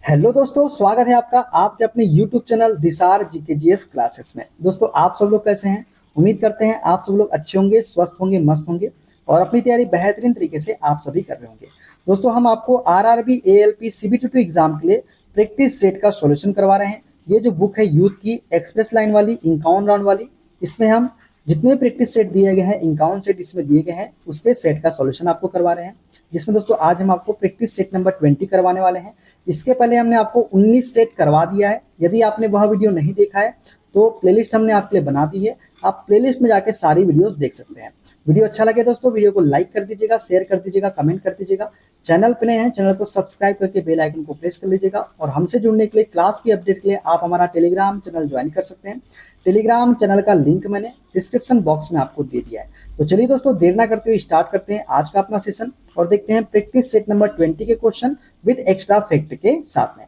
Hello दोस्तों, स्वागत है आपका आपके अपने YouTube चैनल दिसार जीकेजीएस क्लासेस में। दोस्तों, आप सब लोग कैसे हैं? उम्मीद करते हैं आप सब लोग अच्छे होंगे, स्वस्थ होंगे, मस्त होंगे और अपनी तैयारी बेहतरीन तरीके से आप सभी कर रहे होंगे। दोस्तों, हम आपको आरआरबी एएलपी सीबीटी एग्जाम के लिए प्रैक्टिस सेट का सॉल्यूशन करवा रहे हैं। ये जो बुक है यूथ की एक्सप्रेस लाइन वाली, इंकाउन राउंड वाली, इसमें हम जितने प्रैक्टिस सेट दिए गए हैं, इंकाउन सेट इसमें दिए गए हैं, उस पे सेट का सॉल्यूशन आपको करवा रहे हैं। जिसमें दोस्तों आज हम आपको प्रैक्टिस सेट नंबर 20 करवाने वाले हैं। इसके पहले हमने आपको 19 सेट करवा दिया है। यदि आपने वह वीडियो नहीं देखा है तो प्लेलिस्ट हमने आपके लिए बना दी है, आप प्लेलिस्ट में जाके सारी वीडियोस देख सकते हैं। वीडियो अच्छा लगे दोस्तों, वीडियो को लाइक कर दीजिएगा, शेयर कर दीजिएगा, कमेंट कर दीजिएगा। चैनल पे नए हैं, चैनल को सब्सक्राइब करके बेल आइकन को प्रेस कर लीजिएगा। और हमसे जुड़ने के लिए, क्लास की अपडेट के लिए आप हमारा टेलीग्राम चैनल ज्वाइन कर सकते हैं। टेलीग्राम चैनल का लिंक मैंने डिस्क्रिप्शन बॉक्स में आपको दे दिया है। तो चलिए दोस्तों, देर ना करते हुए स्टार्ट करते हैं आज का अपना सेशन और देखते हैं प्रैक्टिस सेट नंबर 20 के क्वेश्चन विद एक्स्ट्रा फैक्ट के साथ में।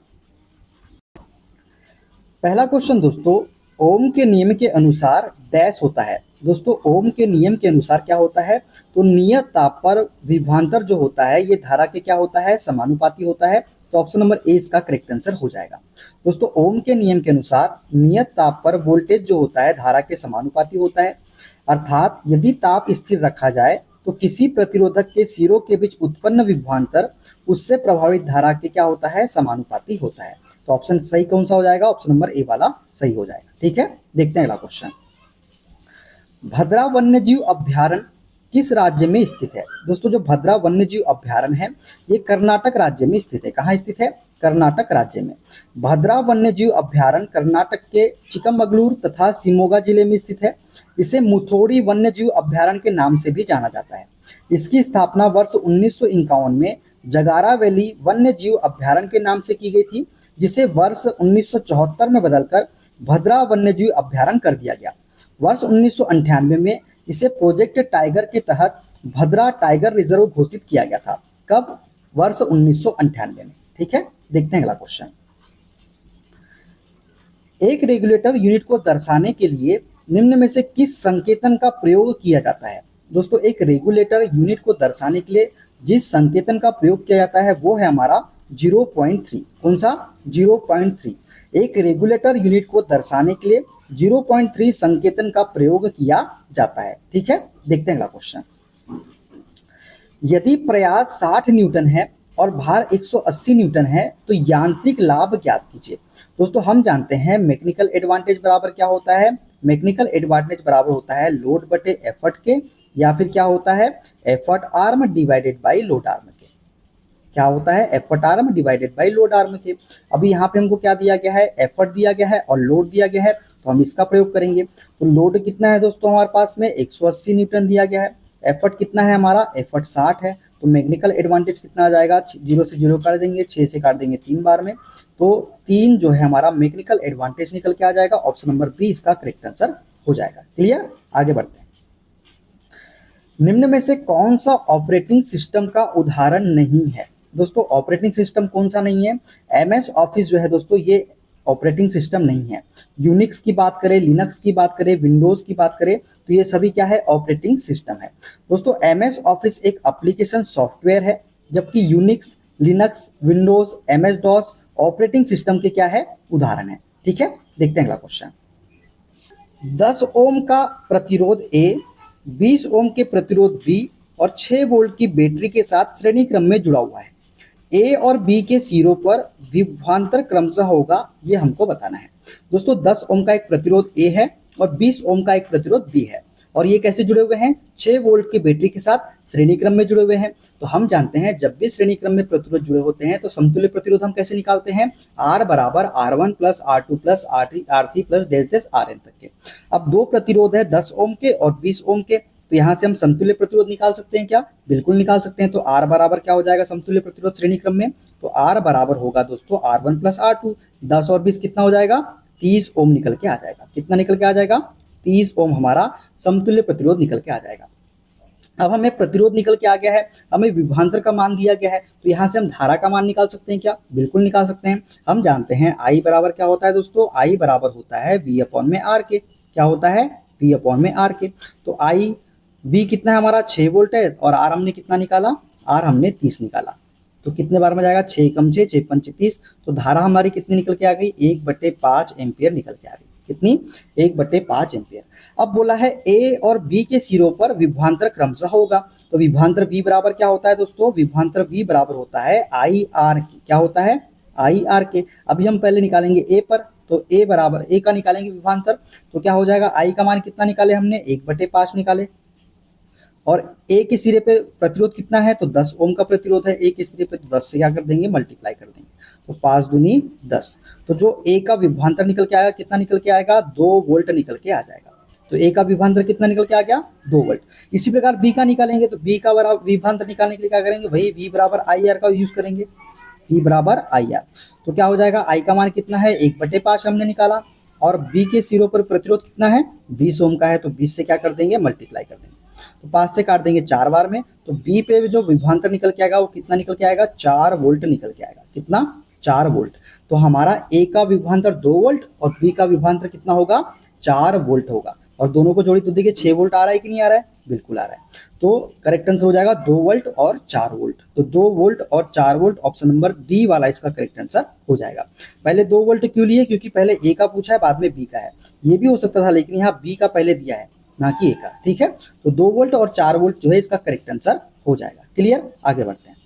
पहला क्वेश्चन दोस्तों, ओम के नियम के अनुसार डैश होता है। दोस्तों, ओम के नियम के अनुसार क्या होता है? तो नियत ताप पर विभवांतर जो होता है ये धारा के क्या होता है? समानुपाती होता है। तो ऑप्शन नंबर ए इसका करेक्ट आंसर हो जाएगा। दोस्तों, ओम के नियम के अनुसार नियत ताप पर वोल्टेज जो होता है धारा के समानुपाती होता है। अर्थात यदि ताप स्थिर रखा जाए तो किसी प्रतिरोधक के सिरों के बीच उत्पन्न विभवांतर उससे प्रभावित धारा के क्या होता है? समानुपाती होता है। तो ऑप्शन सही कौन सा हो जाएगा? ऑप्शन नंबर ए वाला सही हो जाएगा। ठीक है, देखते हैं अगला क्वेश्चन। भद्रा वन्यजीव अभ्यारण्य किस राज्य में स्थित है? दोस्तों, जो भद्रा वन्यजीव अभ्यारण्य है ये कर्नाटक राज्य में स्थित है। कहाँ स्थित है? कर्नाटक राज्य में। भद्रा वन्यजीव अभ्यारण्य कर्नाटक के चिकमगलूर तथा शिमोगा जिले में स्थित है। इसे मुथोड़ी वन्यजीव अभ्यारण्य के नाम से भी जाना जाता है। इसकी स्थापना वर्ष 1951 में जगारा वैली वन्यजीव अभ्यारण्य के नाम से की गई थी, जिसे वर्ष 1974 में बदलकर भद्रा वन्यजीव अभ्यारण्य कर दिया गया। वर्ष 1998 में इसे प्रोजेक्ट टाइगर के तहत भद्रा टाइगर रिजर्व घोषित किया गया था। कब? वर्ष 1998 में। ठीक है, देखते हैं अगला क्वेश्चन। एक रेगुलेटर यूनिट को दर्शाने के लिए निम्न में से किस संकेतन का प्रयोग किया जाता है? दोस्तों, एक रेगुलेटर यूनिट को दर्शाने के लिए जिस संकेतन का प्रयोग किया जाता है वो है हमारा 0.3। कौन सा? 0.3। एक रेगुलेटर यूनिट को दर्शाने के लिए 0.3 संकेतन का प्रयोग किया जाता है। ठीक है, देखते हैं अगला क्वेश्चन। यदि प्रयास 60 न्यूटन है और भार 180 न्यूटन है तो यांत्रिक लाभ ज्ञात कीजिए। दोस्तों, हम जानते हैं मैकेनिकल एडवांटेज बराबर क्या होता है? मैकेनिकल एडवांटेज बराबर होता है लोड बटे एफर्ट के, या फिर क्या होता है? Effort arm divided by load arm के। क्या होता है? Effort arm divided by load arm के। अभी यहाँ पे हमको क्या दिया गया है? एफर्ट दिया गया है और लोड दिया गया है, तो हम इसका प्रयोग करेंगे। तो लोड कितना है दोस्तों हमारे पास में? 180 न्यूटन दिया गया है। एफर्ट कितना है हमारा? एफर्ट 60 है। तो मैकेनिकल एडवांटेज कितना आ जाएगा? 0 से 0 काट देंगे, 6 से काट देंगे 3 बार में, तो 3 जो है हमारा मैकेनिकल एडवांटेज निकल के आ जाएगा। ऑप्शन नंबर बी इसका करेक्ट आंसर हो जाएगा। क्लियर? आगे बढ़ते हैं। निम्न में से कौन सा ऑपरेटिंग सिस्टम का उदाहरण नहीं है? दोस्तों, ऑपरेटिंग सिस्टम कौन सा नहीं है? एमएस ऑफिस जो है दोस्तों ये ऑपरेटिंग सिस्टम नहीं है। यूनिक्स की बात करें, लिनक्स की बात करें, विंडोज की बात करें, तो ये सभी क्या है? ऑपरेटिंग सिस्टम है। दोस्तों, एमएस ऑफिस एक एप्लीकेशन सॉफ्टवेयर है, जबकि Unix, Linux, Windows, MS DOS operating system के क्या है? उदाहरण है। ठीक है, देखते हैं अगला क्वेश्चन। 10 ओम का प्रतिरोध ए, 20 ओम के प्रतिरोध बी और 6 वोल्ट की बैटरी के साथ श्रेणी क्रम में जुड़ा हुआ है। ए और बी के सिरों पर विभवांतर क्रमशः होगा, ये हमको बताना है। दोस्तों, 10 ओम का एक प्रतिरोध ए है और 20 ओम का एक प्रतिरोध बी है, और ये कैसे जुड़े हुए हैं? 6 वोल्ट की बैटरी के साथ श्रेणी क्रम में जुड़े हुए हैं। तो हम जानते हैं जब भी श्रेणी क्रम में प्रतिरोध जुड़े होते हैं तो समतुल्य प्रतिरोध हम कैसे निकालते हैं? R बराबर R1 plus R2 plus R3 plus dash dash Rn तक के। अब दो प्रतिरोध है 10 ओम के और 20 ओम के, तो यहाँ से हम समतुल्य प्रतिरोध निकाल सकते हैं क्या? बिल्कुल निकाल सकते हैं। तो R बराबर क्या हो जाएगा समतुल्य प्रतिरोध श्रेणी क्रम में? तो R बराबर होगा दोस्तों R1 प्लस R2। 10 और 20 कितना हो जाएगा? 30 ओम निकल के आ जाएगा। कितना निकल के आ जाएगा? 30 ओम हमारा समतुल्य प्रतिरोध निकल के आ जाएगा। अब हमें प्रतिरोध निकल के आ गया है, हमें विभवांतर का मान दिया गया है, तो यहाँ से हम धारा का मान निकाल सकते हैं क्या? बिल्कुल निकाल सकते हैं। हम जानते हैं I बराबर क्या होता है दोस्तों? I बराबर होता है V अपॉन में R के। क्या होता है? V अपॉन में R के। तो V कितना है हमारा? 6 वोल्ट है और R हमने कितना निकाला? R हमने 30 निकाला। तो कितने बार में जाएगा, 6 कम 6, 6 पंचे 30, तो धारा हमारी कितनी निकल के आ गई, 1/5 एम्पियर निकल के आ गई। कितनी, 1/5 एम्पियर। अब बोला है ए और बी के सिरों पर विभवांतर क्रमशः होगा, तो विभवांतर V बराबर क्या होता है दोस्तों, विभवांतर V बराबर होता है IR के, क्या होता है, IR के। अभी हम पहले निकालेंगे ए पर, तो ए बराबर, ए का निकालेंगे विभवांतर, तो क्या हो जाएगा, आई का मान कितना निकाले हमने, 1/5 निकाले, और ए के सिरे पे प्रतिरोध कितना है, तो 10 ओम का प्रतिरोध है ए के सिरे पे, तो 10 से क्या कर देंगे, मल्टीप्लाई कर देंगे, तो 5 दूनी 10। तो जो ए का विभवांतर निकल के आएगा, कितना निकल के आएगा, 2 वोल्ट निकल के आ जाएगा। तो ए का विभवांतर कितना निकल के आ गया, 2 वोल्ट। इसी प्रकार बी का निकालेंगे, तो बी का विभवांतर निकालने के लिए क्या करेंगे, वही V बराबर IR का यूज करेंगे, V बराबर IR। तो क्या हो जाएगा, आई का मान कितना है, 1/5 हमने निकाला, और बी के सिरों पर प्रतिरोध कितना है, 20 ओम का है, तो 20 से क्या कर देंगे, मल्टीप्लाई कर देंगे, तो 5 से काट देंगे 4 बार में, तो बी पे जो विभवांतर निकल के आएगा वो कितना निकल के आएगा, 4 वोल्ट निकल के आएगा। कितना, 4 वोल्ट। तो हमारा ए का विभवांतर 2 वोल्ट और बी का विभवांतर कितना होगा, 4 वोल्ट होगा, और दोनों को जोड़ी तो देखिए 6 वोल्ट आ रहा है कि नहीं आ रहा है, बिल्कुल आ रहा है। तो करेक्ट आंसर हो जाएगा 2 वोल्ट और 4 वोल्ट। तो 2 वोल्ट और 4 वोल्ट ऑप्शन नंबर डी वाला इसका करेक्ट आंसर हो जाएगा। पहले 2 वोल्ट क्यों लिए, क्योंकि पहले ए का पूछा है, बाद में बी का है। ये भी हो सकता था, लेकिन यहाँ बी का पहले दिया है, ना कि ए का। ठीक है, तो 2 वोल्ट और 4 वोल्ट जो है इसका करेक्ट आंसर हो जाएगा। क्लियर, आगे बढ़ते हैं।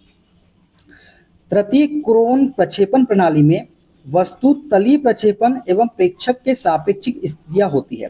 तृतीय कोण प्रक्षेपण प्रणाली में वस्तु तलीय प्रक्षेपण एवं प्रेक्षक के सापेक्षिक स्थितियां होती है।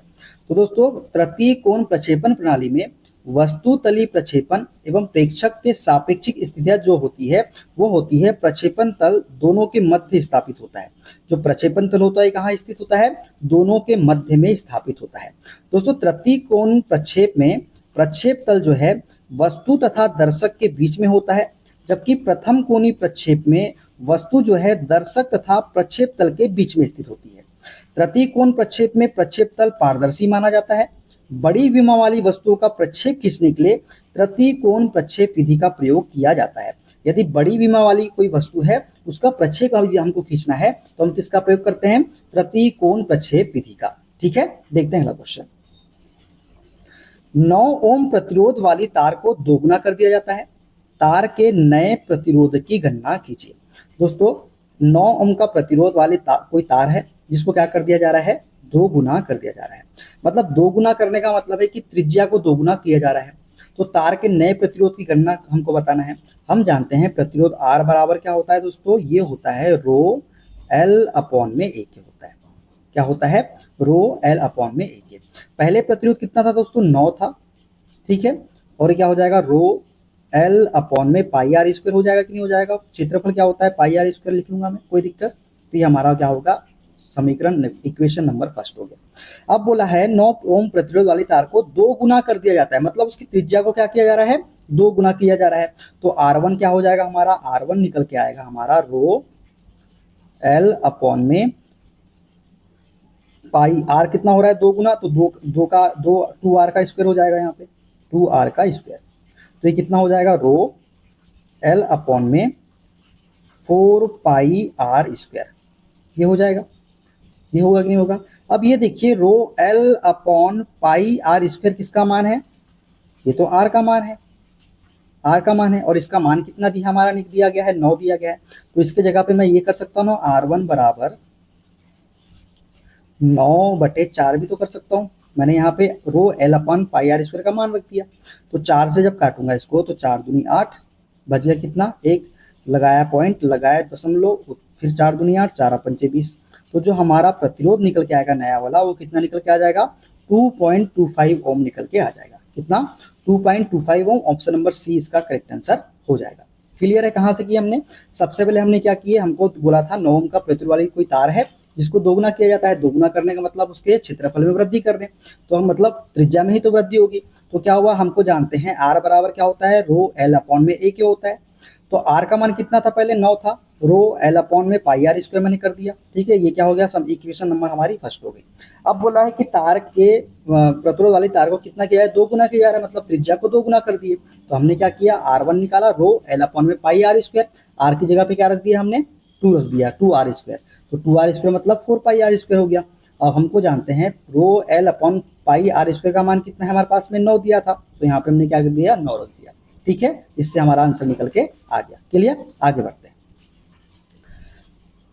तो दोस्तों, तृतीय कोण प्रक्षेपण प्रणाली में वस्तु तलीय प्रक्षेपण एवं प्रेक्षक के सापेक्षिक स्थितियां जो होती है वो होती है प्रक्षेपण तल दोनों के मध्य स्थापित होता है। जो प्रक्षेपण तल होता है कहाँ स्थित होता है, दोनों के मध्य में स्थापित होता है। दोस्तों, तृतीय कोण प्रक्षेप में प्रक्षेप तल जो है वस्तु तथा दर्शक के बीच में होता है, जबकि प्रथम कोणीय प्रक्षेप में वस्तु जो है दर्शक तथा प्रक्षेप तल के बीच में स्थित होती है। तृतीय कोण प्रक्षेप में प्रक्षेप तल पारदर्शी माना जाता है। बड़ी विमा वाली वस्तुओं का प्रक्षेप खींचने के लिए तृतीय कोण प्रक्षेप विधि का प्रयोग किया जाता है। यदि बड़ी विमा वाली कोई वस्तु है उसका प्रक्षेप यदि हमको खींचना है तो हम किसका प्रयोग करते हैं, तृतीय कोण प्रक्षेप विधि का। ठीक है, देखते हैं अगला क्वेश्चन। 9 ओम प्रतिरोध वाली तार को दोगुना कर दिया जाता है। तार के नए प्रतिरोध की गणना कीजिए। दोस्तों, 9 ओम का प्रतिरोध वाली कोई तार है जिसको क्या कर दिया जा रहा है, 2 गुना कर दिया जा रहा है। मतलब 2 गुना करने का मतलब है कि त्रिज्या को 2 गुना किया जा रहा है। तो तार के नए प्रतिरोध की गणना हमको बताना है। हम जानते हैं प्रतिरोध R बराबर क्या होता है दोस्तों, ये होता है रो L अपॉन में A के होता है। क्या होता है, रो L अपॉन में A के। पहले प्रतिरोध कितना था दोस्तों, 9 था। ठीक है, और ये क्या हो जाएगा, रो L अपॉन में पाई आर स्क्वायर हो जाएगा कि नहीं हो जाएगा। क्षेत्रफल क्या होता है, पाई आर स्क्वायर लिख लूंगा मैं, कोई दिक्कत। तो ये हमारा क्या होगा, समीकरण इक्वेशन नंबर फर्स्ट हो गया। अब बोला है 9 ओम प्रतिरोध वाली तार को 2 गुना कर दिया जाता है, मतलब उसकी त्रिज्या को क्या किया जा रहा है, 2 गुना किया जा रहा है। तो R1 क्या हो जाएगा हमारा, R1 निकल के आएगा हमारा रो L अपॉन में पाई R कितना हो रहा है, 2 गुना, तो 2R का स्क्वायर हो जाएगा, यहाँ पे 2R का स्क्वायर। तो ये कितना हो जाएगा, रो L अपॉन में 4 पाई R स्क्वायर। ये हो जाएगा, ये होगा कि नहीं होगा। अब ये देखिए रो L upon pi R square किसका मान है, ये तो R का मान है, R का मान है, और इसका मान कितना दिया हमारा दिया गया है, 9 दिया गया है। तो इसके जगह पे मैं ये कर सकता हूँ, R1 बराबर 9/4 भी तो कर सकता हूँ। मैंने यहाँ पे रो L upon pi R square का मान रख दिया। तो 4 से जब काटूंगा इसको तो 4 दूनी 8, बच गया कितना, एक लगाया पॉइंट, लगाया दशमलव, फिर 4 दूनी 8, 4 पंचे 20। तो जो हमारा प्रतिरोध निकल के आएगा नया वाला, वो कितना निकल के आ जाएगा, 2.25 ओम निकल के आ जाएगा। कितना, 2.25 ओम। ऑप्शन नंबर सी इसका करेक्ट आंसर हो जाएगा। क्लियर है, कहाँ से किया हमने, सबसे पहले हमने क्या किया, हमको बोला था 9 ओम का प्रतिरोध वाली कोई तार है जिसको 2 गुना किया जाता है। 2 गुना करने का मतलब उसके क्षेत्रफल में वृद्धि करने, तो हम मतलब त्रिज्या में ही तो वृद्धि होगी। तो क्या हुआ, हमको जानते हैं R बराबर क्या होता है, रो L अपॉन में A के होता है। तो R का मान कितना था, पहले 9 था, रो L अपॉन में पाई R स्क्वायर मैंने कर दिया। ठीक है, ये क्या हो गया, सब इक्वेशन नंबर हमारी फर्स्ट हो गई। अब बोला है कि तार के प्रतिरोध वाली तार को कितना किया है, 2 गुना किया जा रहा है, मतलब त्रिज्या को 2 गुना कर दिए। तो हमने क्या किया, R1 निकाला, रो L अपॉन में पाई R स्क्वायर। R की जगह पे क्या रख दिया हमने, 2 रख दिया, 2R स्क्वायर। तो 2R स्क्वायर मतलब 4 पाई R स्क्वायर हो गया। अब हमको जानते हैं रो L upon pi R square का मान कितना है हमारे पास में, 9 दिया था। तो यहाँ पे हमने क्या कर दिया, 9 रख दिया। ठीक है, इससे हमारा आंसर निकल के आ गया। क्लियर, आगे बढ़ते हैं।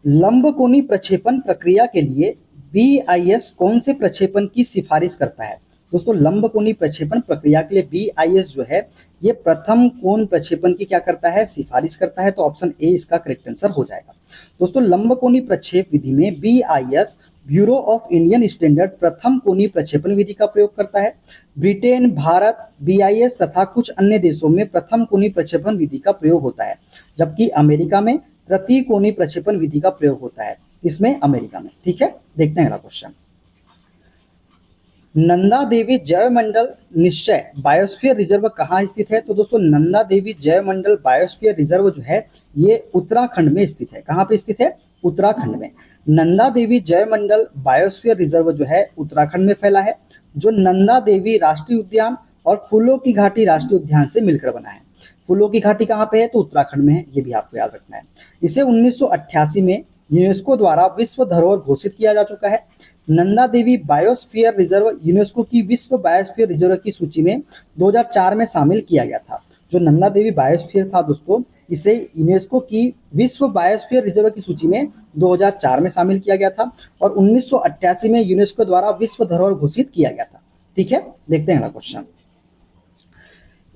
लंबकोणी प्रक्षेपण प्रक्रिया के लिए BIS कौन से प्रक्षेपण की सिफारिश करता है? दोस्तों लंबकोणी प्रक्षेपण प्रक्रिया के लिए BIS जो है ये प्रथम कोण प्रक्षेपण की क्या करता है, सिफारिश करता है। तो ऑप्शन ए इसका करेक्ट आंसर हो जाएगा। दोस्तों लंबकोणी प्रक्षेप विधि में BIS bureau of Indian standard प्रथम कोणीय प्रक्षेपण विधि का प्रयोग करता है। ब्रिटेन, भारत, BIS तथा कुछ अन्य देशों में प्रथम कोणीय प्रक्षेपण विधि का प्रयोग होता है, जबकि अमेरिका में तृतीय कोणीय प्रक्षेपण विधि का प्रयोग होता है। इसमें अमेरिका में। ठीक है, देखते हैं अगला क्वेश्चन। नंदा देवी जैवमंडल निश्चय बायोस्फीयर रिजर्व कहाँ स्थित है? तो दोस्तों नंदा देवी जैवमंडल बायोस्फीयर रिजर्व जो है ये उत्तराखंड में स्थित है। कहाँ पे स्थित है? उत्तराखंड में। नंदा देवी जैवमंडल बायोस्फीयर रिजर्व जो है उत्तराखंड में फैला है, जो नंदा देवी राष्ट्रीय उद्यान और फूलों की घाटी राष्ट्रीय उद्यान से मिलकर बना है। फूलों की घाटी कहाँ पे है? तो उत्तराखंड में है, ये भी आपको याद रखना है। इसे 1988 में यूनेस्को द्वारा विश्व धरोहर घोषित किया जा चुका है। Nanda Devi biosphere reserve UNESCO की विश्व बायोस्फीयर रिजर्व की सूची में 2004 में शामिल किया गया था। जो नंदा देवी बायोस्फीयर था दोस्तों, इसे यूनेस्को की विश्व बायोस्फीयर रिजर्व की सूची में 2004 में शामिल किया गया था और 1988 में यूनेस्को द्वारा विश्व धरोहर घोषित किया गया था। ठीक है, देखते हैं अगला क्वेश्चन।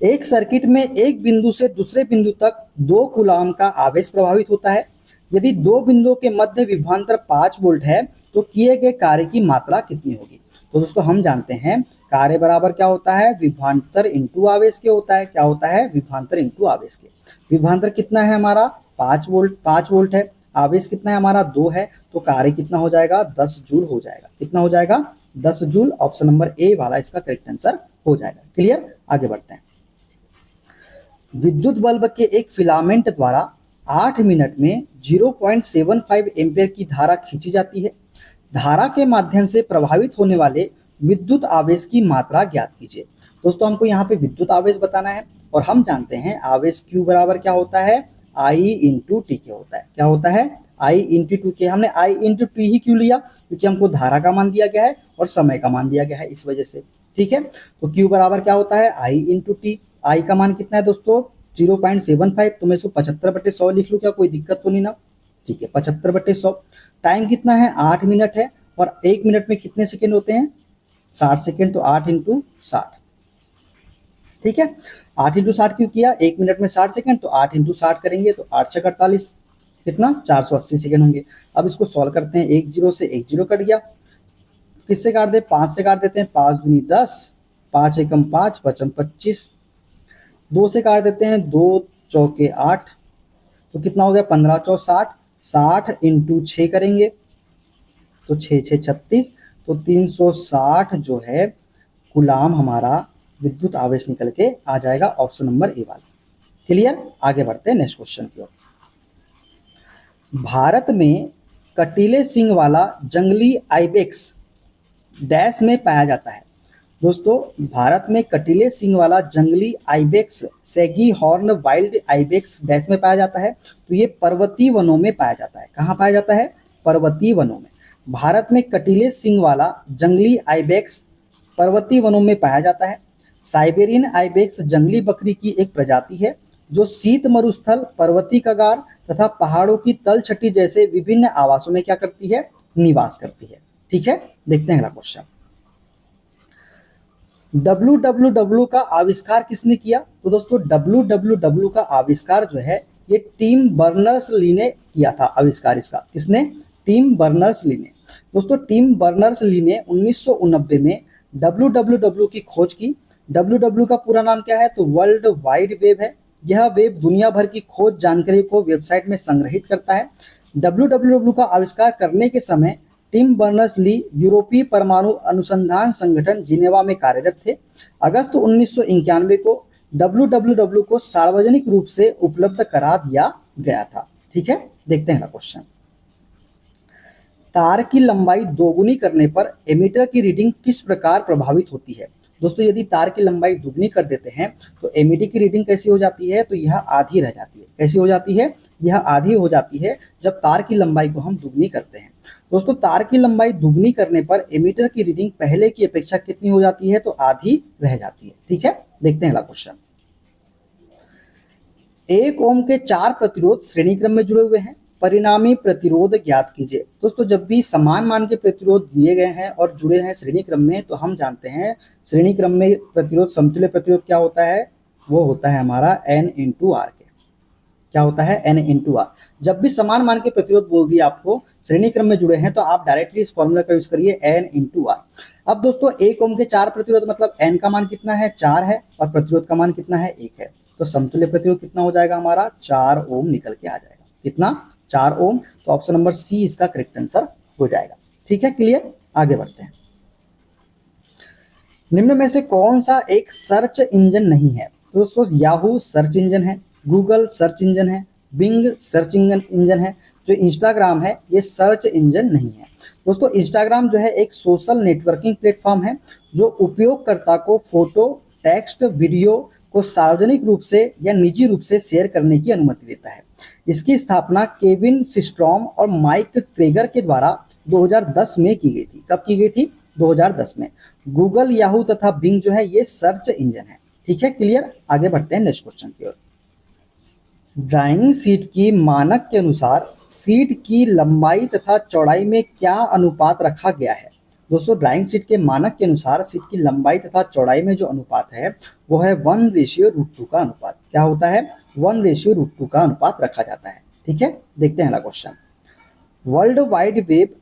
एक सर्किट में एक बिंदु से दूसरे बिंदु तक 2 कूलाम का आवेश प्रभावित होता है। यदि 2 बिंदुओं के मध्य विभवांतर 5 वोल्ट है तो किए गए कार्य की मात्रा कितनी होगी? तो दोस्तों हम जानते हैं कार्य बराबर क्या होता है, विभवांतर इंटू आवेश के होता है। क्या होता है? विभवांतर इंटू आवेश के। विभवांतर कितना है हमारा? 5 वोल्ट है। आवेश कितना है हमारा? 2 है। तो कार्य कितना हो जाएगा? 10 जूल हो जाएगा। कितना हो जाएगा? 10 जूल। ऑप्शन नंबर ए वाला इसका करेक्ट आंसर हो जाएगा। क्लियर, आगे बढ़ते हैं। विद्युत बल्ब के एक फिलामेंट द्वारा 8 मिनट में 0.75 एम्पीयर की धारा खींची जाती है। धारा के माध्यम से प्रभावित होने वाले विद्युत आवेश की मात्रा ज्ञात कीजिए। दोस्तों हमको यहाँ पे विद्युत आवेश बताना है और हम जानते हैं आवेश Q बराबर क्या होता है? I इंटू टी के होता है। क्या होता है? I इंटू टू के। हमने I इंटू टी ही क्यों लिया? क्योंकि हमको धारा का मान दिया गया है और समय का मान दिया गया है, इस वजह से। ठीक है, तो Q बराबर क्या होता है? I into T. I का मान कितना है दोस्तों? 0.75। तो मैं इसको 75/100 लिख लूँ, क्या कोई दिक्कत तो नहीं ना? ठीक है, 75/100। टाइम कितना है? 8 मिनट है और 1 मिनट में कितने सेकेंड होते हैं? 60 सेकेंड। तो 8 इंटू 60। ठीक है, 8 इंटू 60 क्यों किया? 1 मिनट में 60 सेकेंड, तो 8 इंटू 60 करेंगे तो 8 से 48 कितना? 480 सेकेंड होंगे। अब इसको सॉल्व करते हैं। 1 0 से 1 0 कट गया। किससे काट दे? 5 से काट देते हैं। 5 दूनी 10, 5 एकम 5, 5 25। 2 से काट देते हैं। 2 चौके 8, तो कितना हो गया? 15 चौ 60। 60 इंटू 6 करेंगे तो 6 6 36। तो 360 जो है कूलाम हमारा विद्युत आवेश निकल के आ जाएगा। ऑप्शन नंबर ए वाला। क्लियर, आगे बढ़ते हैं नेक्स्ट क्वेश्चन की ओर। भारत में कटीले सींग वाला जंगली आइबेक्स डैश में पाया जाता है। दोस्तों भारत में कटीले सींग वाला जंगली ibex saggy horn wild ibex dash में पाया जाता है। तो ये पर्वतीय वनों में पाया जाता है। कहाँ पाया जाता है? पर्वतीय वनों में। भारत में कटीले सींग वाला जंगली आइबेक्स पर्वतीय वनों में पाया जाता है। साइबेरियन आइबेक्स जंगली बकरी की एक प्रजाति है जो शीत मरुस्थल, पर्वतीय कगार तथा पहाड़ों की तलछटी जैसे विभिन्न आवासों में क्या करती है? निवास करती है। ठीक है, देखते हैं अगला क्वेश्चन। WWW का आविष्कार किसने किया? तो दोस्तों WWW का आविष्कार जो है ये टिम बर्नर्स-ली ने किया था। आविष्कार इसका किसने? टिम बर्नर्स-ली ने। दोस्तों टिम बर्नर्स-ली ने 1989 में WWW की खोज की। WWW का पूरा नाम क्या है? तो वर्ल्ड वाइड वेब है। यह वेब दुनिया भर की खोज जानकारी को वेबसाइट में संग्रहित करता है। WWW का आविष्कार करने के समय टिम बर्नर्स-ली यूरोपीय परमाणु अनुसंधान संगठन जिनेवा में कार्यरत थे। अगस्त 1991 को WWW को सार्वजनिक रूप से उपलब्ध करा दिया गया था। ठीक है, देखते हैं अगला क्वेश्चन। तार की लंबाई दोगुनी करने पर एमीटर की रीडिंग किस प्रकार प्रभावित होती है? दोस्तों यदि तार की लंबाई दुगनी कर देते हैं तो एमीटर की रीडिंग कैसी हो जाती है? तो यह आधी रह जाती है। कैसी हो जाती है? यह आधी हो जाती है जब तार की लंबाई को हम दुगनी करते हैं। दोस्तों तार की लंबाई दुगनी करने पर एमीटर की रीडिंग पहले की अपेक्षा कितनी हो जाती है? तो आधी रह जाती है। ठीक है, देखते हैं अगला क्वेश्चन। एक ओम के 4 प्रतिरोध श्रेणी क्रम में जुड़े हुए हैं, परिणामी प्रतिरोध ज्ञात कीजिए। दोस्तों जब भी समान मान के प्रतिरोध दिए गए हैं और जुड़े हैं श्रेणी क्रम में, तो हम जानते हैं श्रेणी क्रम में प्रतिरोध, समतुल्य प्रतिरोध क्या होता है, वो होता है हमारा N इंटू आर के। क्या होता है, N इंटू आर। जब भी समान मान के प्रतिरोध बोल दिया आपको, श्रेणी क्रम में जुड़े हैं, तो आप डायरेक्टली इस फॉर्मूला का यूज करिए, N इंटू आर। अब दोस्तों एक ओम के 4 प्रतिरोध मतलब N का मान कितना है, 4 है, और प्रतिरोध का मान कितना है, 1 है। तो समतुल्य प्रतिरोध कितना हो जाएगा हमारा, 4 ओम निकल के आ जाएगा। कितना, 4 ओम। तो ऑप्शन नंबर सी इसका करेक्ट आंसर हो जाएगा। ठीक है, क्लियर। आगे बढ़ते हैं। निम्न में से कौन सा एक सर्च इंजन नहीं है। तो दोस्तों याहू सर्च इंजन है, गूगल सर्च इंजन है, बिंग सर्च इंजन है, जो इंस्टाग्राम है ये सर्च इंजन नहीं है। दोस्तों इंस्टाग्राम जो है एक सोशल नेटवर्किंग प्लेटफॉर्म है जो उपयोगकर्ता को फोटो, टेक्स्ट, वीडियो को सार्वजनिक रूप से या निजी रूप से शेयर करने की अनुमति देता है। इसकी स्थापना केविन सिस्ट्रॉम और माइक क्रेगर के द्वारा 2010 में की गई थी। कब की गई थी, 2010 में। गूगल, याहू तथा बिंग जो है ये सर्च इंजन है। ठीक है, क्लियर। आगे बढ़ते हैं नेक्स्ट क्वेश्चन की ओर। ड्राइंग शीट की मानक के अनुसार शीट की लंबाई तथा चौड़ाई में क्या अनुपात रखा गया है। दोस्तों ड्राइंग शीट के मानक के अनुसार शीट की लंबाई तथा चौड़ाई में जो अनुपात है वो है 1:√2 का अनुपात। क्या होता है, 1:√2 का अनुपात रखा जाता है। ठीक है, देखते हैं अगला क्वेश्चन। वर्ल्ड वाइड वेब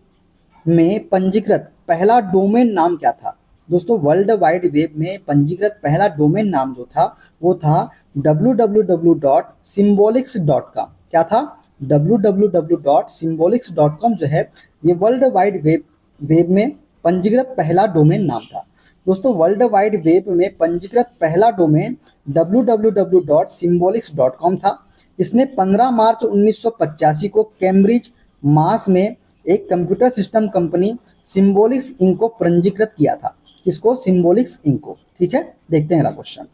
में पंजीकृत पहला डोमेन नाम क्या था। दोस्तों वर्ल्ड वाइड वेब में पंजीकृत पहला डोमेन नाम जो था वो था www.symbolics.com। क्या था, www.symbolics.com जो है ये वर्ल्ड वाइड वेब में पंजीकृत पहला डोमेन नाम था। दोस्तों वर्ल्ड वाइड वेब में पंजीकृत पहला डोमेन www.symbolics.com था। इसने 15 मार्च 1985 को कैम्ब्रिज मास में एक कंप्यूटर सिस्टम कंपनी सिम्बोलिक्स इंक को पंजीकृत किया था। किसको, सिम्बोलिक्स इंक को। ठीक है, देखते हैं अगला क्वेश्चन।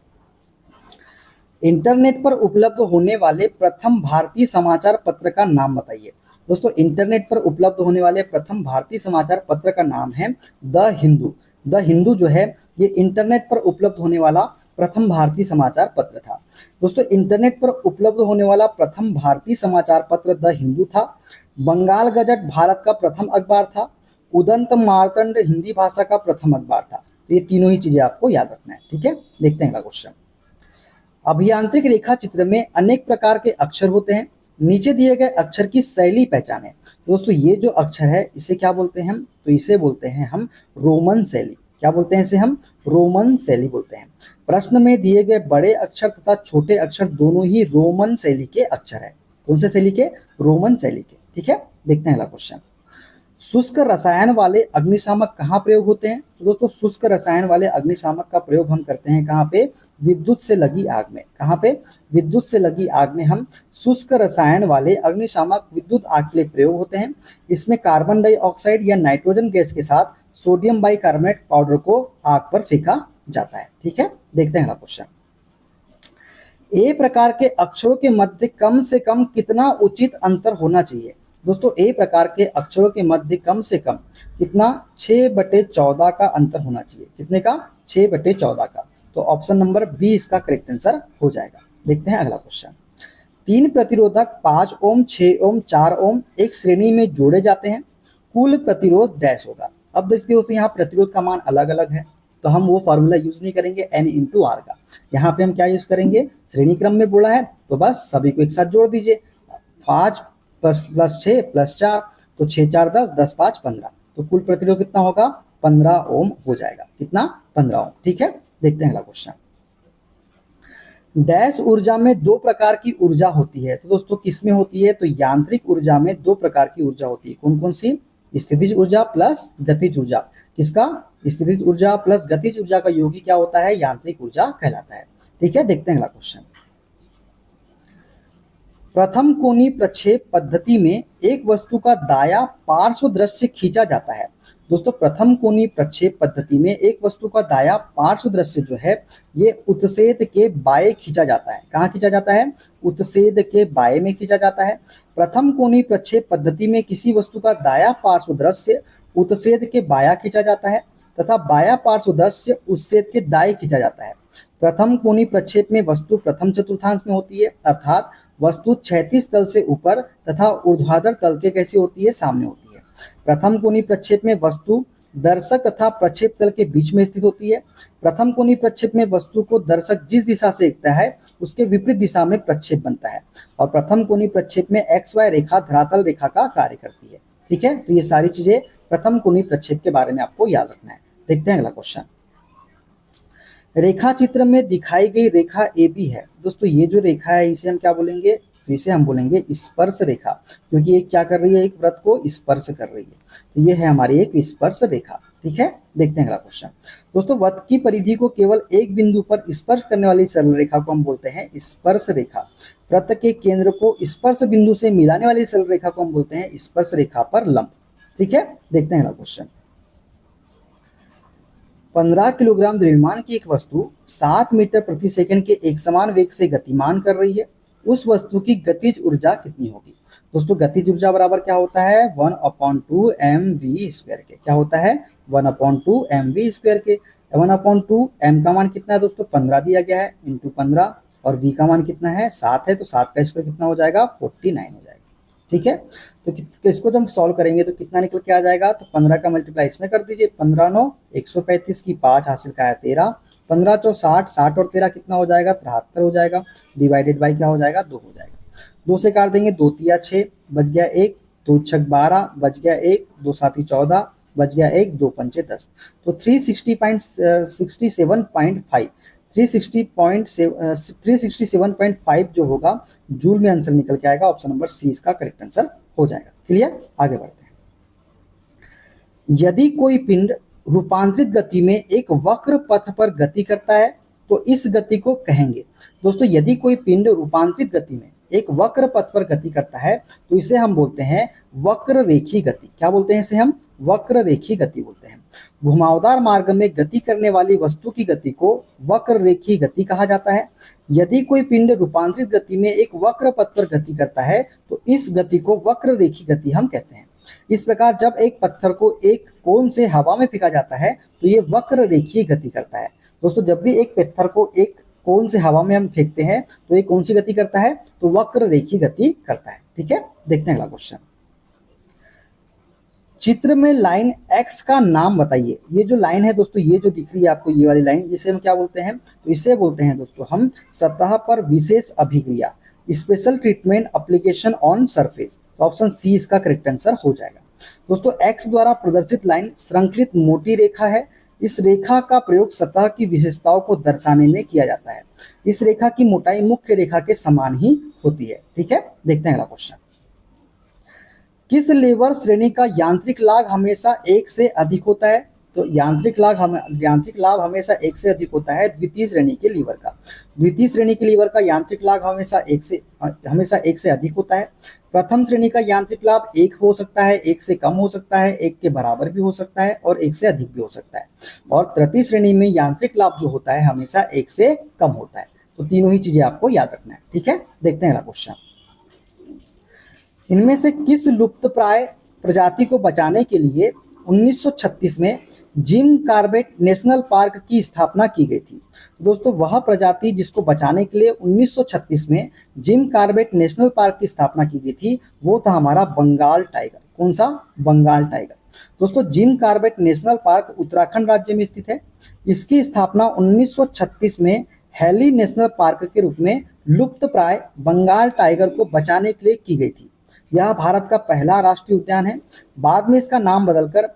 इंटरनेट पर उपलब्ध होने वाले प्रथम भारतीय समाचार पत्र का नाम बताइए। दोस्तों इंटरनेट पर उपलब्ध होने वाले प्रथम भारतीय समाचार पत्र का नाम है द हिंदू। द हिंदू जो है ये इंटरनेट पर उपलब्ध होने वाला प्रथम भारतीय समाचार पत्र था। दोस्तों इंटरनेट पर उपलब्ध होने वाला प्रथम भारतीय समाचार पत्र द हिंदू था। बंगाल गजट भारत का प्रथम अखबार था। उदंत मार्तंड हिंदी भाषा का प्रथम अखबार था। तो ये तीनों ही चीजें आपको याद रखना है। ठीक है, देखते हैं अगला क्वेश्चन। अभियांत्रिक रेखा चित्र में अनेक प्रकार के अक्षर होते हैं। नीचे दिए गए अक्षर की शैली पहचानें। दोस्तों ये जो अक्षर है इसे क्या बोलते हैं हम, तो इसे बोलते हैं हम रोमन शैली। क्या बोलते हैं इसे हम, रोमन शैली बोलते हैं। प्रश्न में दिए गए बड़े अक्षर तथा छोटे अक्षर दोनों ही रोमन शैली के अक्षर है। कौन से शैली के, रोमन शैली के। ठीक है, देखते हैं अगला क्वेश्चन। शुष्क रसायन वाले अग्निशामक कहाँ प्रयोग होते हैं। तो दोस्तों शुष्क रसायन वाले अग्निशामक का प्रयोग हम करते हैं कहाँ पे, विद्युत से लगी आग में। कहाँ पे, विद्युत से लगी आग में हम शुष्क रसायन वाले अग्निशामक विद्युत आग के लिए प्रयोग होते हैं। इसमें कार्बन डाइऑक्साइड या नाइट्रोजन गैस के साथ सोडियम बाइकार्बोनेट पाउडर को आग पर फेंका जाता है। ठीक है, देखते हैं अगला क्वेश्चन। ए प्रकार के अक्षरों के मध्य कम से कम कितना उचित अंतर होना चाहिए। दोस्तों ए प्रकार के अक्षरों के मध्य कम से कम कितना, 6/14 का अंतर होना चाहिए। कितने का, 6/14 का। तो ऑप्शन नंबर बी इसका करेक्ट आंसर हो जाएगा। देखते हैं अगला क्वेश्चन। 3 प्रतिरोधक 5 ओम, 6 ओम, 4 ओम एक श्रेणी में जोड़े जाते हैं, कुल प्रतिरोध डैश होगा। अब देखते हो तो यहाँ प्रतिरोध का मान अलग अलग है, तो हम वो फॉर्मूला यूज नहीं करेंगे N इंटू आर का। यहाँ पे हम क्या यूज करेंगे, श्रेणी क्रम में बोला है तो बस सभी को एक साथ जोड़ दीजिए। 5 प्लस 6 प्लस 4, तो 6 4 10, 10 5 15। तो कुल प्रतिरोध कितना होगा, 15 ओम हो जाएगा। कितना, 15 ओम। ठीक है, देखते हैं अगला क्वेश्चन। डैश ऊर्जा में 2 प्रकार की ऊर्जा होती है। तो दोस्तों किसमें होती है, तो यांत्रिक ऊर्जा में 2 प्रकार की ऊर्जा होती है। कौन कौन सी, स्थितिज ऊर्जा प्लस गतिज ऊर्जा। किसका, स्थितिज ऊर्जा प्लस गतिज ऊर्जा का योगी क्या होता है, यांत्रिक ऊर्जा कहलाता है। ठीक है, देखते हैं अगला क्वेश्चन। प्रथम कोणीय प्रक्षेप पद्धति में एक वस्तु का दायां पार्श्व दृश्य खींचा जाता है। दोस्तों प्रथम कोणीय प्रक्षेप पद्धति में एक वस्तु का दायां पार्श्व दृश्य जो है ये उत्सेद के बाएं खींचा जाता है। कहाँ खींचा जाता है, उत्सेद के बाएं में खींचा जाता है। प्रथम कोणीय प्रक्षेप पद्धति में किसी वस्तु का दायां पार्श्व दृश्य उत्सेद के बायां खींचा जाता है तथा बायां पार्श्व दृश्य उत्सेद के दाएं खींचा जाता है। प्रथम कोणीय प्रक्षेप में वस्तु प्रथम चतुर्थांश में होती है, अर्थात वस्तु क्षैतिज तल से ऊपर तथा ऊर्ध्वाधर तल के कैसी होती है, सामने होती है। प्रथम कोणीय प्रक्षेप में वस्तु दर्शक तथा प्रक्षेप तल के बीच में स्थित होती है। प्रथम कोणीय प्रक्षेप में वस्तु को दर्शक जिस दिशा से देखता है उसके विपरीत दिशा में प्रक्षेप बनता है, और प्रथम कोणीय प्रक्षेप में एक्स वाई रेखा धरातल रेखा का कार्य करती है। ठीक है, तो ये सारी चीजें प्रथम कोणीय प्रक्षेप के बारे में आपको याद रखना है। देखते हैं अगला क्वेश्चन। रेखा चित्र में दिखाई गई रेखा ए बी है। दोस्तों ये जो रेखा है इसे हम क्या बोलेंगे, तो इसे हम बोलेंगे स्पर्श रेखा, क्योंकि ये क्या कर रही है, एक वृत्त को स्पर्श कर रही है। तो ये है हमारी एक स्पर्श रेखा। ठीक है, देखते हैं अगला क्वेश्चन। दोस्तों वृत्त की परिधि को केवल एक बिंदु पर स्पर्श करने वाली सरल रेखा को हम बोलते हैं स्पर्श रेखा। वृत्त के केंद्र को स्पर्श बिंदु से मिलाने वाली सरल रेखा को हम बोलते हैं स्पर्श रेखा पर लंब। ठीक है, देखते हैं अगला क्वेश्चन। 15 किलोग्राम द्रव्यमान की एक वस्तु 7 मीटर प्रति सेकंड के एक समान वेग से गतिमान कर रही है। उस वस्तु की गतिज ऊर्जा कितनी होगी? दोस्तों गतिज ऊर्जा बराबर क्या होता है, 1/2 mv² के। क्या होता है, 1/2 mv² के। 1/2 m का मान कितना है दोस्तों, 15 दिया गया है, इंटू 15, और v का मान कितना है, 7 है, तो 7 का स्क्वायर कितना हो जाएगा, 49 हो जाएगा। ठीक है, तो इसको जब हम सॉल्व करेंगे तो कितना निकल के आ जाएगा, तो 15 का मल्टीप्लाई इसमें कर दीजिए, 15 9 135 की 5 हासिल का है 13, 15 चौ 60, 60 और 13 कितना हो जाएगा, 73 हो जाएगा, डिवाइडेड बाई क्या हो जाएगा, 2 हो जाएगा। 2 से काट देंगे, 2 तिया 6, बच गया 1, 2 छक 12, बच गया 1, 2 साथी 14, बच गया 1, 2 पंचे 10, तो 367.5 जो होगा जूल में आंसर निकल के आएगा। ऑप्शन नंबर सी इसका करेक्ट आंसर हो जाएगा। क्लियर, आगे बढ़ते हैं। यदि कोई पिंड रूपांतरित गति में एक वक्र पथ पर गति करता है तो इस गति को कहेंगे। दोस्तों यदि कोई पिंड रूपांतरित गति में एक वक्र पथ पर गति करता है तो इसे हम बोलते हैं वक्र रेखी गति। क्या बोलते हैं इसे हम, वक्र रेखी गति बोलते हैं। घुमावदार मार्ग में गति करने वाली वस्तु की गति को वक्र रेखी गति कहा जाता है। यदि कोई पिंड रूपांतरित गति में एक वक्र पथ पर गति करता है तो इस गति को वक्र रेखी गति हम कहते हैं। इस प्रकार जब एक पत्थर को एक कोण से हवा में फेंका जाता है तो ये वक्र रेखीय गति करता है। दोस्तों जब भी एक पत्थर को एक कोण से हवा में हम फेंकते हैं तो ये कौन सी गति करता है, तो वक्र रेखीय गति करता है। ठीक है, देखते हैं अगला क्वेश्चन। चित्र में लाइन x का नाम बताइए। ये जो लाइन है दोस्तों, ये जो दिख रही है आपको, ये वाली लाइन, इसे हम क्या बोलते हैं, तो इसे बोलते हैं दोस्तों हम सतह पर विशेष अभिक्रिया, special treatment application on surface. तो ऑप्शन सी इसका करेक्ट आंसर हो जाएगा। दोस्तों x द्वारा प्रदर्शित लाइन श्रृंखलित मोटी रेखा है। इस रेखा का प्रयोग सतह की विशेषताओं को दर्शाने में किया जाता है। इस रेखा की मोटाई मुख्य रेखा के समान ही होती है। ठीक है, देखते हैं अगला क्वेश्चन। किस लेवर श्रेणी का यांत्रिक लाभ हमेशा 1 से अधिक होता है? तो यांत्रिक लाभ हमेशा 1 से अधिक होता है द्वितीय श्रेणी के लीवर का। द्वितीय श्रेणी के लीवर का यांत्रिक लाभ हमेशा 1 से अधिक होता है। प्रथम श्रेणी का यांत्रिक लाभ 1 हो सकता है, 1 से कम हो सकता है, 1 के बराबर भी हो सकता है और 1 से अधिक भी हो सकता है। और तृतीय श्रेणी में यांत्रिक लाभ जो होता है हमेशा 1 से कम होता है। तो तीनों ही चीजें आपको याद रखना है। ठीक है, देखते हैं अगला क्वेश्चन। इनमें से किस लुप्तप्राय प्रजाति को बचाने के लिए 1936 में जिम कॉर्बेट नेशनल पार्क की स्थापना की गई थी? दोस्तों वह प्रजाति जिसको बचाने के लिए 1936 में जिम कॉर्बेट नेशनल पार्क की स्थापना की गई थी वो था हमारा बंगाल टाइगर। कौन सा? बंगाल टाइगर। दोस्तों Jim Corbett national park Uttarakhand राज्य में स्थित है। इसकी स्थापना 1936 में हैली नेशनल पार्क के रूप में लुप्तप्राय बंगाल टाइगर को बचाने के लिए की गई थी। यह भारत का पहला राष्ट्रीय उद्यान है। बाद में इसका नाम बदलकर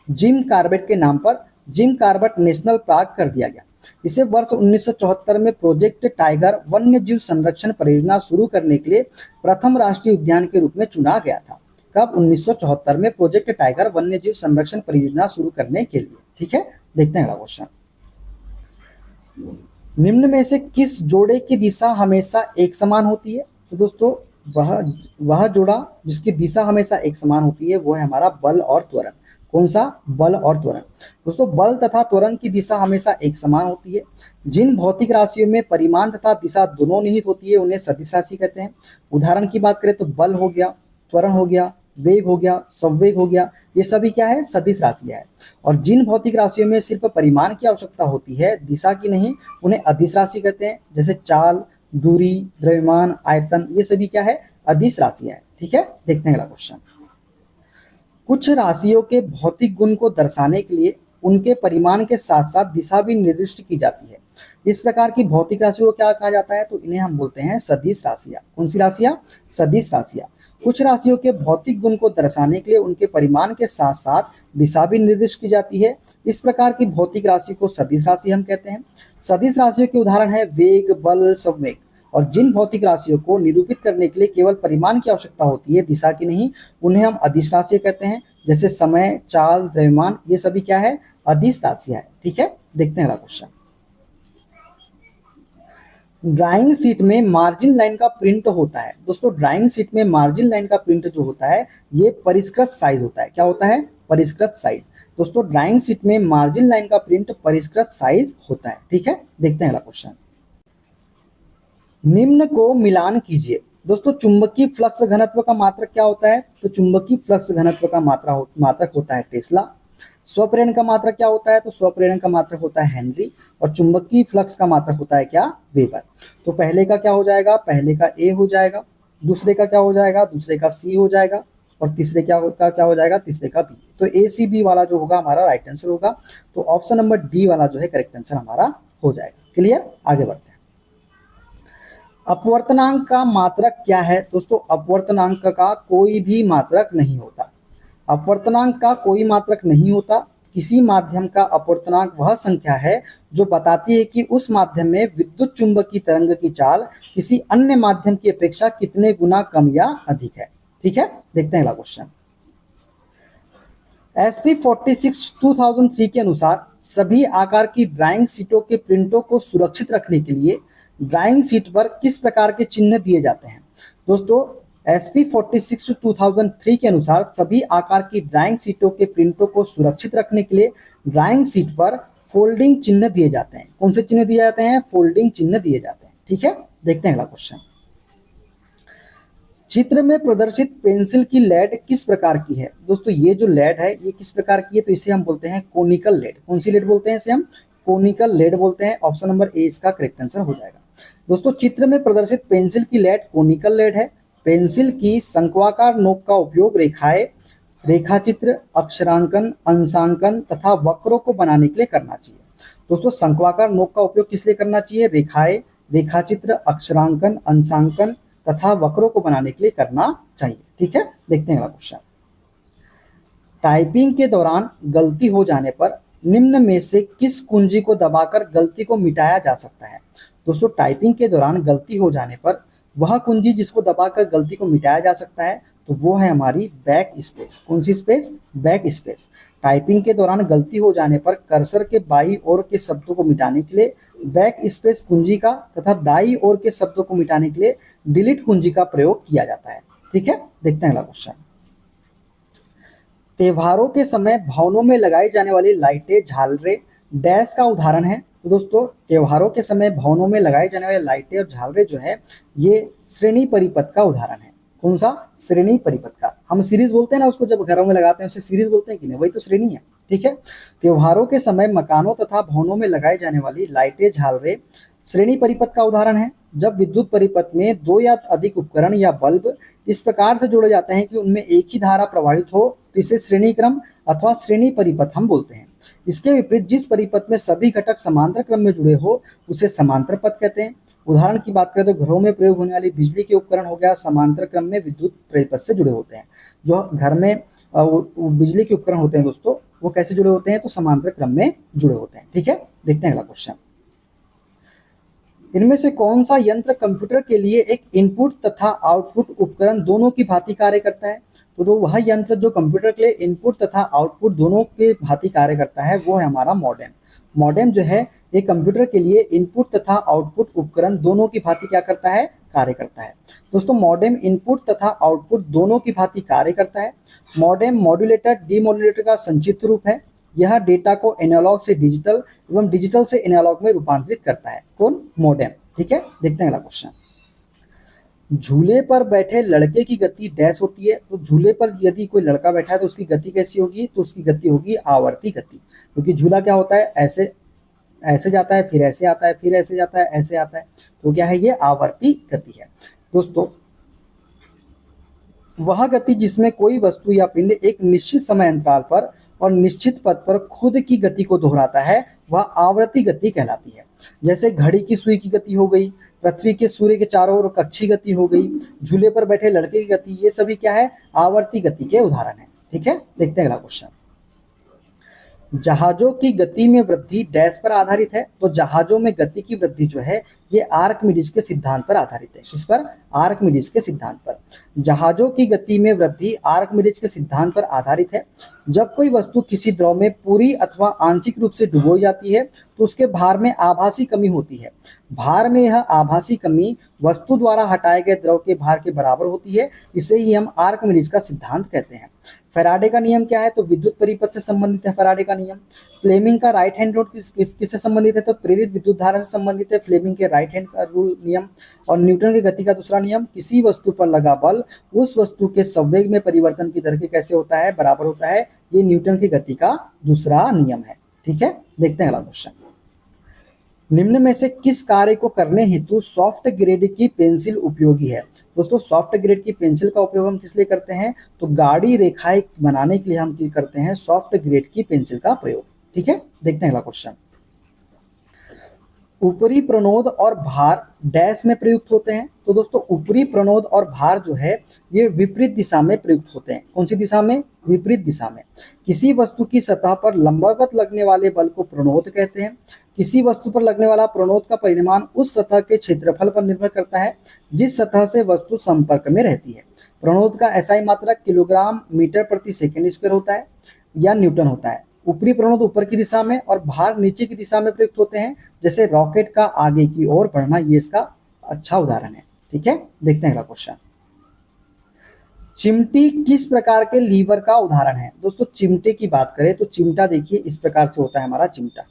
जिम कॉर्बेट के नाम पर जिम कॉर्बेट नेशनल पार्क कर दिया गया। इसे वर्ष 1974 में प्रोजेक्ट टाइगर वन्य जीव संरक्षण परियोजना शुरू करने के लिए प्रथम राष्ट्रीय उद्यान के रूप में चुना गया था। कब? 1974 में प्रोजेक्ट टाइगर वन्य जीव संरक्षण परियोजना शुरू करने के लिए। ठीक है, देखते हैं अगला क्वेश्चन। निम्न में से किस जोड़े की दिशा हमेशा एक समान होती है? तो दोस्तों वह जोड़ा जिसकी दिशा हमेशा एक समान होती है वो है हमारा बल और त्वरण। कौन सा? बल और त्वरण। दोस्तों बल तथा त्वरण की दिशा हमेशा एक समान होती है। जिन भौतिक राशियों में परिमाण तथा दिशा दोनों निहित होती है उन्हें सदिश राशि कहते हैं। उदाहरण की बात करें तो बल हो गया, त्वरण हो गया, वेग हो गया, संवेग हो गया, ये सभी क्या है, सदिश राशियां है। और जिन भौतिक राशियों में सिर्फ परिमाण की आवश्यकता होती है, दिशा की नहीं, उन्हें अदिश राशि कहते हैं। जैसे चाल, दूरी, द्रव्यमान, आयतन, ये सभी क्या है, अदिश राशियां है। ठीक है, देखते हैं अगला क्वेश्चन। कुछ राशियों के भौतिक गुण को दर्शाने के लिए उनके परिमाण के साथ साथ दिशा भी निर्दिष्ट की जाती है। इस प्रकार की भौतिक राशियों को क्या कहा जाता है, तो इन्हें हम बोलते हैं सदिश राशियां। कौन सी राशियां, सदिश राशियां। कुछ राशियों के भौतिक गुण को दर्शाने के लिए उनके परिमाण के साथ साथ दिशा भी निर्दिष्ट की जाती है। इस प्रकार की भौतिक राशि को सदिश राशि हम कहते हैं। सदिश राशियों के उदाहरण है वेग, बल, संवेग। और जिन भौतिक राशियों को निरूपित करने के लिए केवल परिमाण की आवश्यकता होती है, दिशा की नहीं, उन्हें हम अदिश राशि कहते हैं। जैसे समय, चाल, द्रव्यमान, ये सभी क्या है, अदिश राशियां है। ठीक है, देखते हैं अगला क्वेश्चन। ड्राइंग शीट में मार्जिन लाइन का प्रिंट होता है। दोस्तों ड्राइंग शीट में मार्जिन लाइन का प्रिंट जो होता है, ये परिष्कृत साइज होता है। क्या होता है, परिष्कृत साइज। दोस्तों ड्राइंग शीट में मार्जिन लाइन का प्रिंट परिष्कृत साइज होता है। ठीक है, देखते हैं अगला क्वेश्चन। निम्न को मिलान कीजिए। दोस्तों चुंबकीय फ्लक्स घनत्व का मात्रक क्या होता है, तो चुंबकीय फ्लक्स घनत्व का मात्रक होता है टेस्ला। स्वप्रेरण का मात्रक क्या होता है, तो स्वप्रेरण का मात्रक होता है हेनरी। और चुंबकीय फ्लक्स का मात्रक होता है क्या, वेबर। तो पहले का क्या हो जाएगा, पहले का ए हो जाएगा। दूसरे का क्या हो जाएगा, दूसरे का सी हो जाएगा। और तीसरे क्या हो जाएगा, तीसरे का बी। तो ए सी बी वाला जो होगा हमारा राइट आंसर होगा। तो ऑप्शन नंबर डी वाला जो है करेक्ट आंसर हमारा हो जाएगा। क्लियर, आगे बढ़ते हैं। अपवर्तनांक का मात्रक क्या है, दोस्तों अपवर्तनांक का कोई भी मात्रक नहीं होता। अपवर्तनांक का कोई मात्रक नहीं होता। किसी माध्यम का अपवर्तनांक वह संख्या है जो बताती है कि उस माध्यम में विद्युत चुंबकीय तरंग की चाल किसी अन्य माध्यम की अपेक्षा कितने गुना कम या अधिक है। ठीक है, देखते हैं अगला क्वेश्चन। SP 46 2003 के अनुसार सभी आकार की ड्राइंग शीटों के प्रिंटों को सुरक्षित रखने के लिए ड्राइंग शीट पर किस प्रकार के चिन्ह दिए जाते हैं। दोस्तों SP 46 2003 के अनुसार सभी आकार की ड्राइंग शीटों के प्रिंटों को सुरक्षित रखने के लिए ड्राइंग शीट पर फोल्डिंग चिन्ह दिए जाते हैं। कौन से चिन्ह दिए जाते हैं, फोल्डिंग चिन्ह दिए जाते हैं। ठीक है, देखते हैं अगला क्वेश्चन। चित्र में प्रदर्शित पेंसिल की लेड किस प्रकार की है। दोस्तों ये जो लेड है ये किस प्रकार की है, तो इसे हम बोलते हैं कोनिकल लेड। कौन सी लेड बोलते हैं, इसे हम कोनिकल लेड बोलते हैं। ऑप्शन नंबर ए इसका करेक्ट आंसर हो जाएगा। दोस्तों चित्र में प्रदर्शित पेंसिल की लेड कोनिकल लेड है। पेंसिल की शंक्वाकार नोक का उपयोग रेखाएं, रेखाचित्र, अक्षरांकन, अंशांकन तथा वक्रों को बनाने के लिए करना चाहिए। दोस्तों शंक्वाकार नोक का उपयोग किस लिए करना चाहिए, रेखाएं, रेखाचित्र, अक्षरांकन, अंशांकन तथा वक्रों को बनाने के लिए करना चाहिए। ठीक है, देखते हैं अगला क्वेश्चन। टाइपिंग के दौरान गलती हो जाने पर निम्न में से किस कुंजी को दबाकर गलती को मिटाया जा सकता है। दोस्तों टाइपिंग के दौरान गलती हो जाने पर वह कुंजी जिसको दबाकर गलती को मिटाया जा सकता है, तो वो है हमारी बैक स्पेस। कौन सी स्पेस, बैक स्पेस। टाइपिंग के दौरान गलती हो जाने पर कर्सर के बाईं ओर के शब्दों को मिटाने के लिए बैक स्पेस कुंजी का तथा दाईं ओर के शब्दों को मिटाने के लिए डिलीट कुंजी का प्रयोग किया जाता है। ठीक है, देखते हैं अगला क्वेश्चन। त्योहारों के समय भवनों में लगाई जाने वाली लाइटें, झालरें डैश का उदाहरण है। तो दोस्तों त्योहारों के समय भवनों में लगाई जाने वाली लाइटें और झालरें जो है ये श्रेणी परिपथ का उदाहरण है। कौन सा, श्रेणी परिपथ का। हम सीरीज बोलते हैं ना उसको, जब घरों में लगाते हैं उसे सीरीज बोलते हैं कि नहीं, वही तो श्रेणी है। ठीक है, त्योहारों के समय मकानों तथा भवनों में लगाई जाने वाली लाइटें, झालरें श्रेणी परिपथ का उदाहरण है। जब विद्युत परिपथ में दो या अधिक उपकरण या बल्ब इस प्रकार से जोड़े जाते हैं कि उनमें एक ही धारा प्रवाहित हो, तो इसे श्रेणी क्रम अथवा श्रेणी परिपथ हम बोलते हैं। इसके विपरीत जिस परिपथ में सभी घटक समांतर क्रम में जुड़े हो उसे समांतर पथ कहते हैं। उदाहरण की बात करें तो घरों में प्रयोग होने वाली बिजली के उपकरण हो गया, समांतर क्रम में विद्युत परिपथ से जुड़े होते हैं। जो घर में बिजली के उपकरण होते हैं दोस्तों, वो कैसे जुड़े होते हैं, तो समांतर क्रम में जुड़े होते हैं। ठीक है, देखते हैं अगला क्वेश्चन। इनमें से कौन सा यंत्र कंप्यूटर के लिए एक इनपुट तथा आउटपुट उपकरण दोनों की भांति कार्य करता है। तो वह यंत्र जो कंप्यूटर के लिए इनपुट तथा आउटपुट दोनों के भांति कार्य करता है वो है हमारा मॉडेम। मॉडेम जो है ये कंप्यूटर के लिए इनपुट तथा आउटपुट उपकरण दोनों की भांति क्या करता है, कार्य करता है। दोस्तों मॉडेम इनपुट तथा आउटपुट दोनों की भांति कार्य करता है। मॉडेम मॉड्यूलेटर, डीमॉड्यूलेटर का संक्षिप्त रूप है। यह डेटा को एनालॉग से डिजिटल एवं डिजिटल से एनालॉग में रूपांतरित करता है। कौन, मॉडेम। ठीक है, देखते हैं अगला क्वेश्चन। झूले पर बैठे लड़के की गति डैश होती है। तो झूले पर यदि कोई लड़का बैठा है तो उसकी गति कैसी होगी, तो उसकी गति होगी आवर्ती गति, क्योंकि झूला क्या होता है, ऐसे ऐसे जाता है, फिर ऐसे आता है, फिर ऐसे जाता है, ऐसे आता है, तो क्या है, ये आवर्ती गति है। दोस्तों, वह गति जिसमें कोई वस्तु या पिंड एक निश्चित समय अंतराल पर और निश्चित पथ पर खुद की गति को दोहराता है, वह आवर्ती गति कहलाती है। जैसे घड़ी की सुई की गति हो गई, पृथ्वी के सूर्य के चारों ओर कक्षीय गति हो गई, झूले पर बैठे लड़के की गति, ये सभी क्या है, आवर्ती गति के उदाहरण है। ठीक है, देखते हैं अगला क्वेश्चन। जहाजों की गति में वृद्धि डैश पर आधारित है। तो जहाजों में गति की वृद्धि जो है ये आर्किमिडीज के सिद्धांत पर आधारित है। किस पर, आर्किमिडीज के सिद्धांत पर। जहाजों की गति में वृद्धि आर्किमिडीज के सिद्धांत पर आधारित है। जब कोई वस्तु किसी द्रव में पूरी अथवा आंशिक रूप से डुबोई जाती है तो उसके भार में आभासी कमी होती है। भार में यह आभासी कमी वस्तु द्वारा हटाए गए द्रव के भार के बराबर होती है। इसे ही हम आर्किमिडीज का सिद्धांत कहते हैं। फैराडे का नियम क्या है, तो विद्युत परिपथ से संबंधित है फैराडे का नियम। फ्लेमिंग का राइट हैंड रूल किससे संबंधित है, तो प्रेरित विद्युत धारा से संबंधित है फ्लेमिंग के राइट हैंड का रूल नियम। और न्यूटन की गति का दूसरा नियम, किसी वस्तु पर लगा बल उस वस्तु के संवेग में परिवर्तन की दर के कैसे होता है, बराबर होता है। ये न्यूटन की गति का दूसरा नियम है। ठीक है, देखते हैं अगला क्वेश्चन। निम्न में से किस कार्य को करने हेतु सॉफ्ट ग्रेड की पेंसिल उपयोगी है। दोस्तों, सॉफ्ट ग्रेड की पेंसिल का उपयोग हम किस लिए करते हैं, तो गाढ़ी रेखाएं बनाने के लिए हम क्या करते हैं, सॉफ्ट ग्रेड की पेंसिल का प्रयोग। ठीक है, देखते हैं अगला क्वेश्चन। ऊपरी प्रणोद और भार डैश में प्रयुक्त होते हैं। तो दोस्तों, ऊपरी प्रणोद और भार जो है ये विपरीत दिशा में प्रयुक्त होते हैं। कौन सी दिशा में, विपरीत दिशा में। किसी वस्तु की सतह पर लंबवत लगने वाले बल को प्रणोद कहते हैं। किसी वस्तु पर लगने वाला प्रणोद का परिमाण उस सतह के क्षेत्रफल पर निर्भर करता है जिस सतह से वस्तु संपर्क में रहती है। प्रणोद का एसआई मात्रक किलोग्राम मीटर प्रति सेकेंड स्क्वायर होता है या न्यूटन होता है। ऊपरी प्रणोद ऊपर की दिशा में और भार नीचे की दिशा में प्रयुक्त होते हैं। जैसे रॉकेट का आगे की ओर बढ़ना, ये इसका अच्छा उदाहरण है। ठीक है, देखते हैं अगला क्वेश्चन। चिमटी किस प्रकार के लीवर का उदाहरण है। दोस्तों, चिमटे की बात करें तो चिमटा देखिए इस प्रकार से होता है हमारा चिमटा।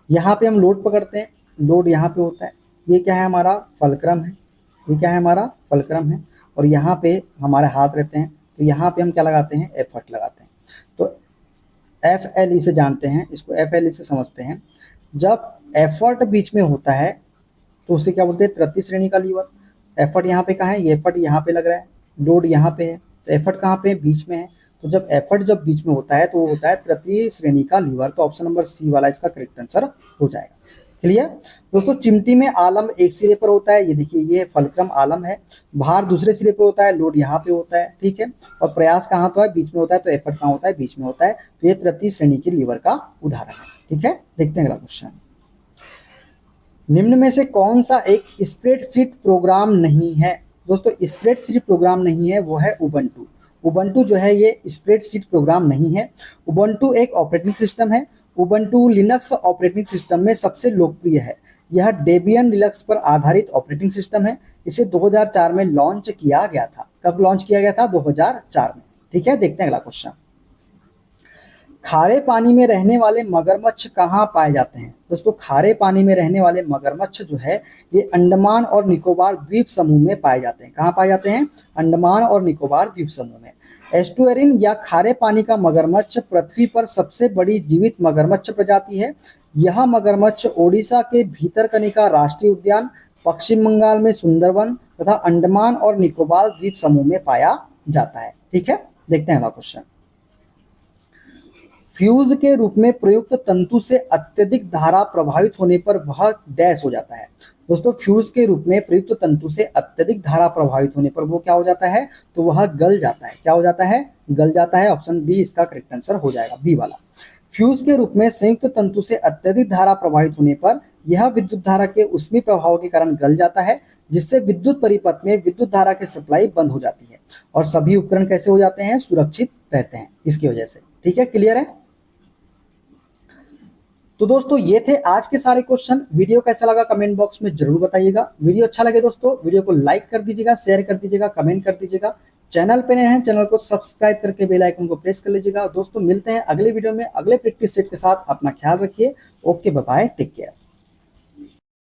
यहाँ पे हम लोड पकड़ते हैं, लोड यहाँ पे होता है। ये क्या है, हमारा फलक्रम है। ये क्या है, हमारा फलक्रम है। और यहाँ पे हमारे हाथ रहते हैं, तो यहाँ पे हम क्या लगाते हैं, एफर्ट लगाते हैं। तो एफ एल ई से जानते हैं, इसको एफ एल ई से समझते हैं। जब एफर्ट बीच में होता है तो उसे क्या बोलते हैं, तृतीय श्रेणी का लीवर। एफर्ट यहाँ पे कहाँ है, ये एफर्ट यहाँ पे लग रहा है, लोड यहाँ पे है, तो एफर्ट कहाँ पे है, बीच में है। तो जब एफर्ट जब बीच में होता है तो वो होता है तृतीय श्रेणी का लीवर। तो ऑप्शन नंबर सी वाला इसका करेक्ट आंसर हो जाएगा। क्लियर दोस्तों। चिमटी में आलम एक सिरे पर होता है, ये देखिए ये फलक्रम आलम है। भार दूसरे सिरे पे होता है, लोड यहाँ पे होता है। ठीक है, और प्रयास कहाँ तो है, बीच में होता है। तो एफर्ट कहाँ होता है, बीच में होता है। तो ये तृतीय श्रेणी के लीवर का उदाहरण है। ठीक है, देखते हैं अगला क्वेश्चन। निम्न में से कौन सा एक स्प्रेडशीट प्रोग्राम नहीं है। दोस्तों, स्प्रेडशीट प्रोग्राम नहीं है, वो है उबंटू। उबंटू जो है ये स्प्रेडशीट प्रोग्राम नहीं है। उबंटू एक ऑपरेटिंग सिस्टम है। उबंटू लिनक्स ऑपरेटिंग सिस्टम में सबसे लोकप्रिय है। यह डेबियन लिनक्स पर आधारित ऑपरेटिंग सिस्टम है। इसे 2004 में लॉन्च किया गया था। कब लॉन्च किया गया था, 2004 में। ठीक है, देखते हैं अगला क्वेश्चन। खारे पानी में रहने वाले मगरमच्छ कहाँ पाए जाते हैं। दोस्तों, खारे पानी में रहने वाले मगरमच्छ जो है ये अंडमान और निकोबार द्वीप समूह में पाए जाते हैं। कहाँ पाए जाते हैं, अंडमान और निकोबार द्वीप समूह में। एस्टुअरिन या खारे पानी का मगरमच्छ पृथ्वी पर सबसे बड़ी जीवित मगरमच्छ प्रजाति है। यह मगरमच्छ ओडिशा के भीतरकनिका राष्ट्रीय उद्यान, पश्चिम बंगाल में सुंदरवन तथा अंडमान और निकोबार द्वीप समूह में पाया जाता है। ठीक है, देखते हैं अगला क्वेश्चन। फ्यूज के रूप में प्रयुक्त तंतु से अत्यधिक धारा प्रभावित होने पर वह डैश हो जाता है। दोस्तों, फ्यूज के रूप में प्रयुक्त तंतु से अत्यधिक धारा प्रभावित होने पर वो क्या हो जाता है, तो वह गल जाता है। क्या हो जाता है, गल जाता है। ऑप्शन डी इसका करेक्ट आंसर हो जाएगा, बी वाला। फ्यूज के रूप में संयुक्त तंतु से अत्यधिक धारा प्रभावित होने पर यह विद्युत धारा के ऊष्मीय प्रभाव के कारण गल जाता है, जिससे विद्युत परिपथ में विद्युत धारा की सप्लाई बंद हो जाती है और सभी उपकरण कैसे हो जाते हैं, सुरक्षित रहते हैं इसकी वजह से। ठीक है, क्लियर है। तो दोस्तों, ये थे आज के सारे क्वेश्चन। वीडियो कैसा लगा कमेंट बॉक्स में जरूर बताइएगा। वीडियो अच्छा लगे दोस्तों, वीडियो को लाइक कर दीजिएगा, शेयर कर दीजिएगा, कमेंट कर दीजिएगा। चैनल पे नए हैं, चैनल को सब्सक्राइब करके बेल आइकन को प्रेस कर लीजिएगा। दोस्तों, मिलते हैं अगले वीडियो में अगले प्रैक्टिस सेट के साथ। अपना ख्याल रखिए। Okay, bye bye, take care.